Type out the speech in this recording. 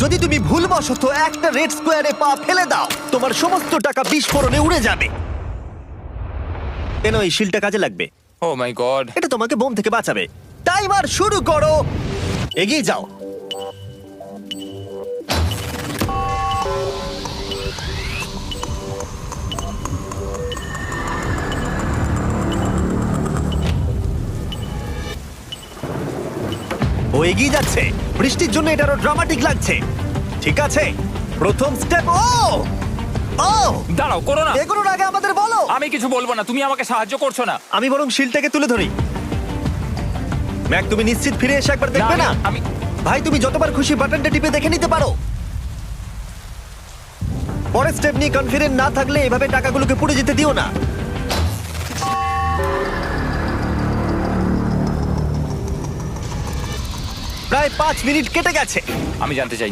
যদি তুমি ভুলবশত একটা রেড স্কোয়ারে পা ফেলে দাও তোমার সমস্ত টাকা বিস্ফোরণে উড়ে যাবে। কেন এই শিলটা কাজে লাগবে? ও মাই গড। এটা তোমাকে বোম থেকে বাঁচাবে। টাইমার শুরু করো, এগিয়ে যাও। ও এগিয়ে যাচ্ছে। বৃষ্টির জন্য এটা আরো ড্রামাটিক লাগছে। ঠিক আছে, প্রথম স্টেপ। ও ও দাঁড়াও, করো না। এগুলোর আগে আমাদের বলো। আমি কিছু বলবো না, তুমি আমাকে সাহায্য করছো না। আমি বরং শিলটাকে তুলে ধরি। ম্যাক, তুমি নিশ্চিত ফিরে এসে একবার দেখবে না? আমি ভাই, তুমি যতবার খুশি বাটনটা টিপে দেখে নিতে পারো। পরের স্টেপ নিয়ে কনফিডেন্ট না থাকলে এভাবে টাকাগুলোকে পুড়ে যেতে দিও না। প্রায় 5 মিনিট কেটে গেছে। আমি জানতে চাই